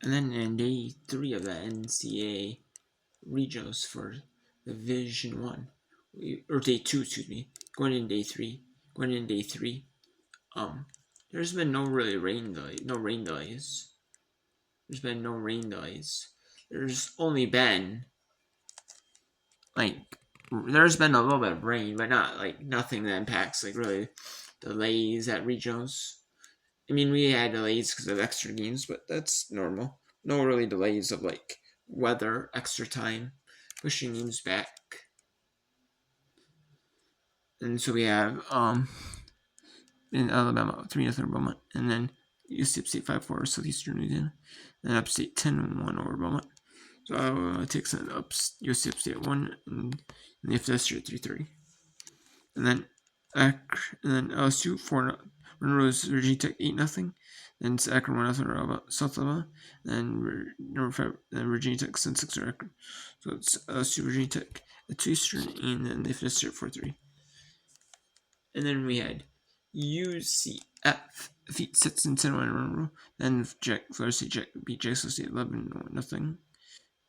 And then in day 3 of the NCAA regionals for Division 1, or day 2, excuse me, going in day 3, there's been no rain delays. There's been no rain delays. There's only been like there's been a little bit of rain, but not like nothing that impacts like really delays at regionals. I mean, we had delays because of extra games, but that's normal. No really delays of like weather, extra time, pushing games back. And so we have in Alabama 3-0 Belmont, and then UC Upstate 5-4 Southeastern Louisiana, and Upstate 10-1 over Belmont. So takes it up UC Upstate 1 and the FSU 3-3. And then LSU 4 Monroe's Virginia Tech 8-0. Then it's Akron 1-0 about South Alabama. Then Virginia Tech sent 6 to Akron. So it's LSU Virginia Tech at 2 Eastern, and then they finished at 4-3. And then we had UCF defeat Stetson 10-1 in Monroe. Then Florida State beat Jackson State 11-0.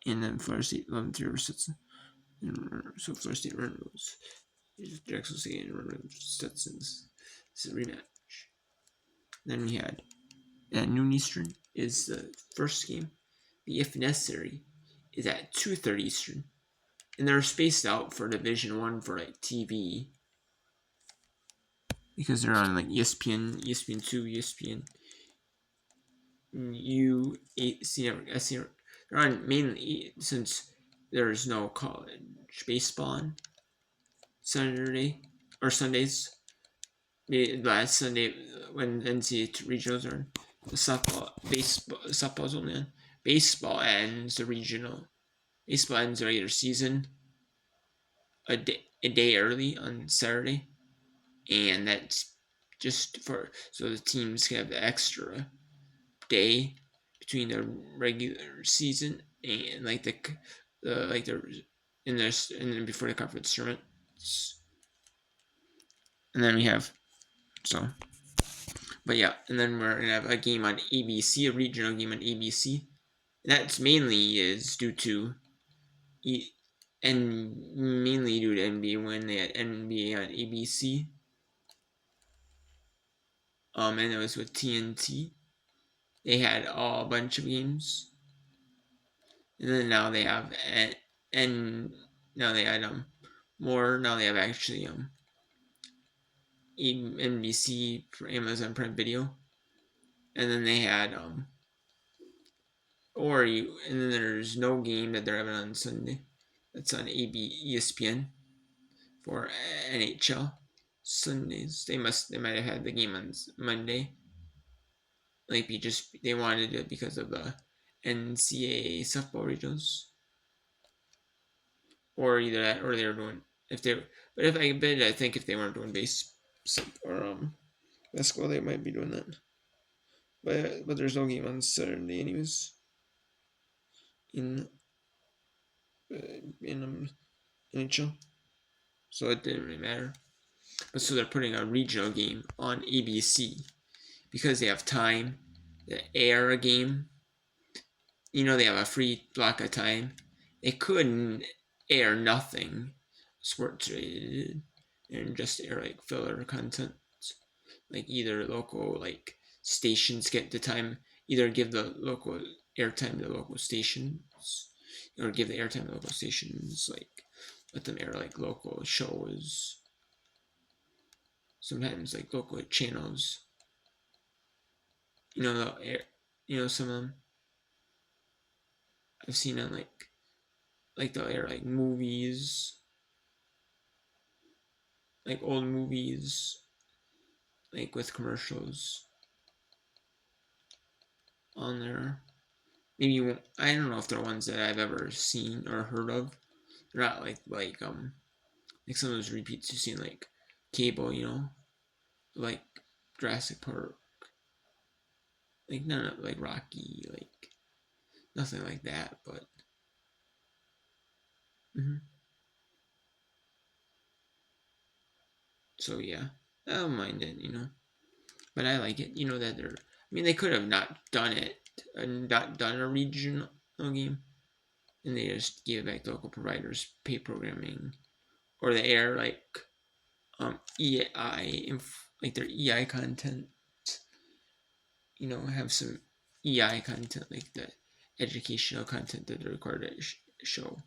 And then Florida State 11-3 over Stetson. So Florida State runs Jackson State and Stetson's. This is a rematch. Then we had at noon Eastern is the first game. The If Necessary is at 2:30 Eastern, and they're spaced out for Division 1 for like TV because they're on like ESPN, ESPN2, ESPN U8C network. They're on mainly since there's no college baseball on Saturday or Sundays. Last Sunday when NCAA regionals are on, the softball's only on. Baseball ends the regional. Baseball ends the regular season a day early on Saturday, and that's just so the teams can have the extra day between the regular season and like the in this and then before the conference tournaments. And then we have but yeah, and then we're gonna have a game on ABC, a regional game on ABC. That's mainly is due to and mainly due to NBA when they had NBA on ABC. And it was with TNT. They had a bunch of games, and then now they have and now they had more. Now they have actually NBC for Amazon Prime Video, and then they had and then there's no game that they're having on Sunday. That's on ESPN for NHL Sundays. They might have had the game on Monday. Like they wanted it because of the NCAA softball regionals, or either that or they were doing I think if they weren't doing basketball, they might be doing that. But there's no game on Saturday anyways. In NHL, so it didn't really matter. But so they're putting a regional game on ABC because they have time to air a game. They have a free block of time. They couldn't air nothing sports related and just air like filler content. Like either local like stations get the time, either give the local airtime to the local stations, or give the airtime to local stations, like let them air like local shows. Sometimes like local channels. They'll air. Some of them I've seen on like they'll air like movies, like old movies, like with commercials on there. Maybe I don't know if they're ones that I've ever seen or heard of. They're not like some of those repeats you've seen like cable, like Jurassic Park, like none of like Rocky, like nothing like that. But so yeah, I don't mind it, but I like it. That they could have not done it done a regional game, and they just gave it back to local providers, pay programming, or the air EI, like their EI content, have some EI content, like the educational content that they're required to show.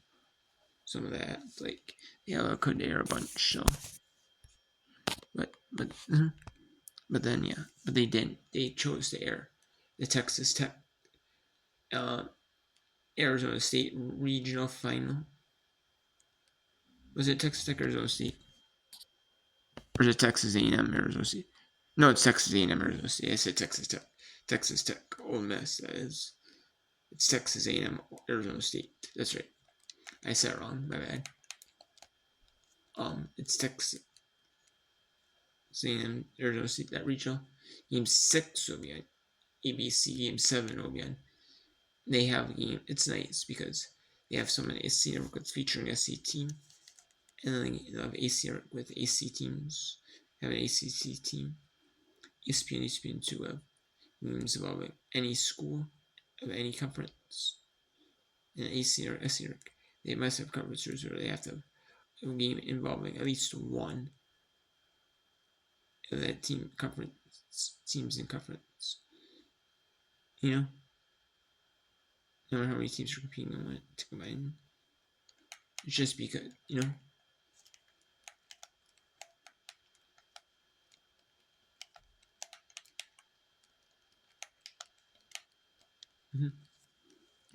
Some of that, like, I could air a bunch, so, but then, but they didn't. They chose to air the Texas Tech, Arizona State regional final. Was it Texas Tech, Arizona State? Or is it Texas A&M, Arizona State? No, it's Texas A&M, Arizona State. I said Texas Tech. Texas Tech, Ole Miss, that is. It's Texas A&M, Arizona State. That's right. I said it wrong. My bad. It's Texas A&M, Arizona State, that regional. Game 6 will be on ABC. Game 7 will be on. They have a game. It's nice because they have some SC network featuring SC team. And then they have AC with AC teams. Have an ACC team. ESPN2 have games involving any school of any conference. And AC or SC, they must have conferences where they have to have a game involving at least one of that teams in conference. No matter how many teams are competing on it to combine. It's just because,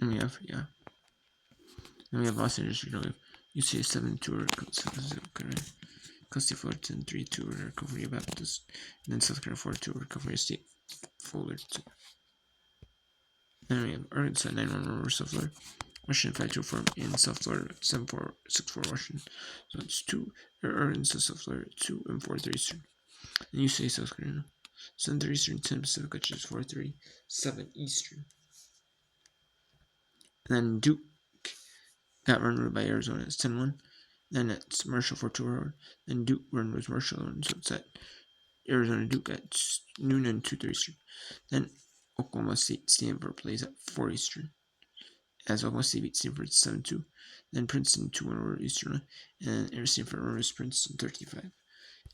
And we have, Then we have Los Angeles, UCA 7-2 Custody Fullerton 3-2 Recovery Baptist, and then South Carolina 4-2 Recovery State Fullerton. Then we have Arkansas 9-1 over South Florida, Washington 5-2 for in South Florida 7-4 6-4 Washington. So it's 2 Arkansas South Florida 2 and 4-3 Eastern. And UCA South Carolina 7-3 Eastern 10 Pacific, which is 4-3 7 Eastern. And then Duke got run by Arizona. It's 10-1. Then it's Marshall 4-2 Howard. Then Duke run was Marshall, and so it's at Arizona Duke at noon and 2:30 Eastern. Then Oklahoma State Stanford plays at 4 Eastern. As Oklahoma State beat Stanford 7-2. Then Princeton 2-1 over Eastern. And Stanford runs Princeton 35.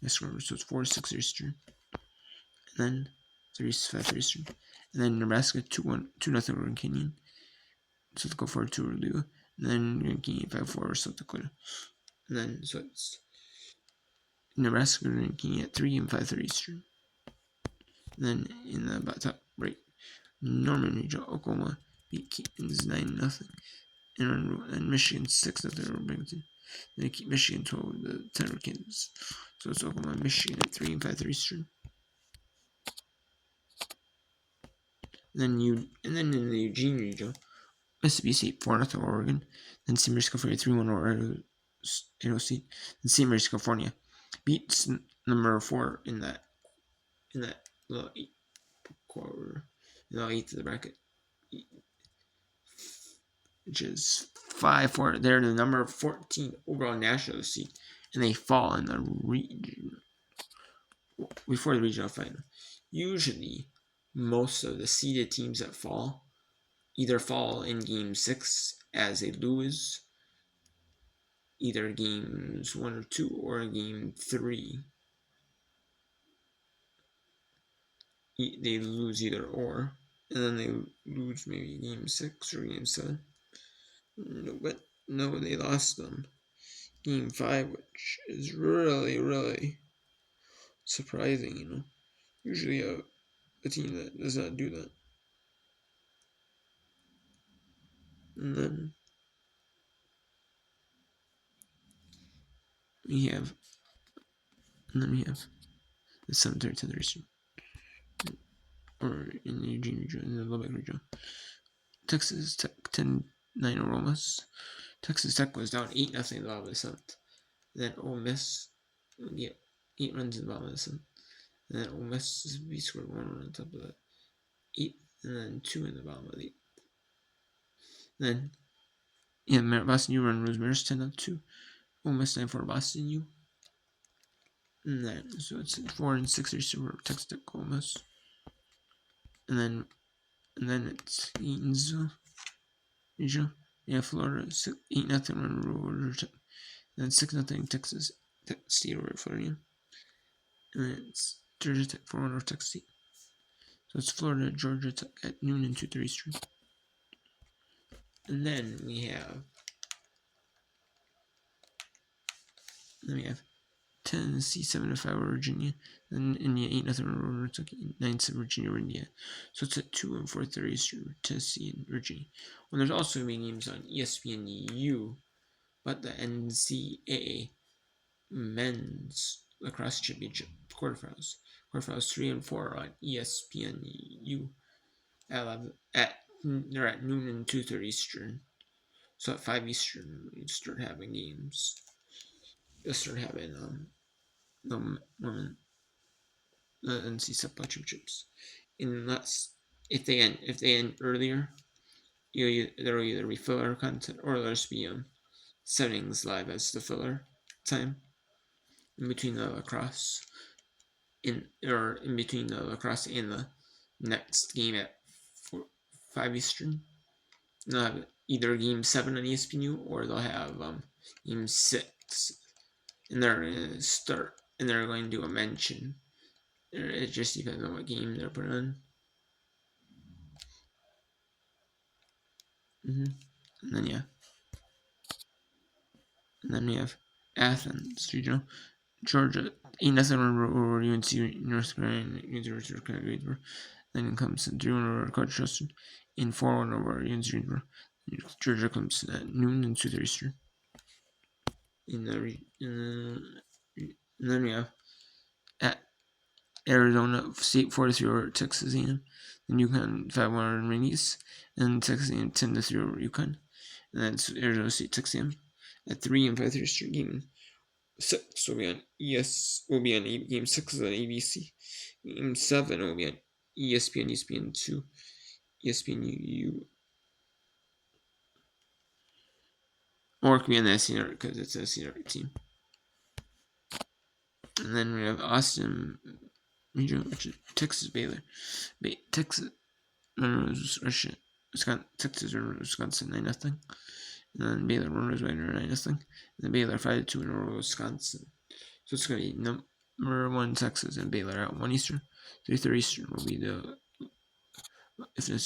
Next one, so it's 4-6 Eastern. And then 3-5 Eastern. And then Nebraska 2-0 over Canyon. South Dakota 4-2 over Lua. And then Grand Canyon 5-4 over South Dakota. And then, so it's Nebraska ranking at 3 and 5-3 Eastern. And then in the top right, Norman region, Oklahoma beat Kansas 9-0. And Michigan 6-0 over Binghamton. Then they keep Michigan 12 with the 10 over Kansas. So it's Oklahoma, Michigan at 3 and 5-3 Eastern. And then in the Eugene region, Mississippi State 4-0 Oregon. Then St. Mary's California 3-1 over Idaho State. Then St. Mary's California beats number 4 in that little 8 quarter, little 8 to the bracket, which is 5-4. They're the number 14 overall national seed, and they fall in the region before the regional final. Usually, most of the seeded teams that fall either fall in game 6 as they lose either games 1 or 2 or game 3. They lose either or, and then they lose maybe game 6 or game 7. No, they lost them game 5, which is really, really surprising. Usually a team that does not do that. And then we have the 7-3 to the region, or in the Eugene region, in the Lubbock region. Texas Tech 10-9 over Ole Miss. Texas Tech was down 8-0 in the bottom of the 7th. Then Ole Miss get 8 runs in the bottom of the 7th. And then Ole Miss scored 1 run on top of the 8th, and then 2 in the bottom of the 8th. Then Boston U run was Mariners 10-2. Ole Miss 9-4 Boston U. And then so it's 4-6 for Texas Tech Ole Miss. And then and then it's Eatonville, Regional. Yeah, Florida 8-0 over Tech, and then 6-0 Texas State over Florida, and then it's Georgia Tech 4-1 over Texas State. So it's Florida Georgia Tech at noon and 2:30 Eastern. And then we have Tennessee 7-5 over Virginia, and India 8-0 over Kentucky, 9-7 Virginia over India. So it's at 2 and 4:30 Eastern, Tennessee and Virginia. Well, there's also going to be games on ESPNU, but the NCAA Men's Lacrosse Championship quarterfinals. Quarterfinals 3 and 4 on ESPNU they're at noon and 2:30 Eastern. So at 5 Eastern, we start having games. You'll start having the women NC football championships. Unless if they end earlier, there'll either be filler content or there'll just be settings live as the filler time in between the lacrosse in between the lacrosse and the next game at 5 Eastern. They'll have either game 7 on ESPNU or they'll have game 6, and they're gonna start and they're going to do a mention. It just depends on what game they're putting on. And then we have Athens Regional, Georgia 8-0 over UNC North Carolina, University of Carolina. Then it comes to 3-1 over Coach Justin, and 4-1 over UNC Greensboro. Georgia comes at noon and 2:30 Eastern. And then we have at Arizona State 4-3 over Texas A&M, and UConn 5-1 over Rangers, and Texas A&M 10-3 over UConn, and then Arizona State Texas A&M at 3 and 5:30 Eastern. Game 6 will be on game 6 is on ABC. Game 7 will be on ESPN, ESPN2, ESPNU, or it could be on the SC Network because it's a SC Network team. And then we have Austin Regional, which is Texas Baylor. Texas Wisconsin 9-0. And then Baylor runners by 9-0. And then Baylor 5-2 over Wisconsin. So it's going to be number 1 Texas and Baylor at 1 Eastern. 3:30 Eastern will be if it's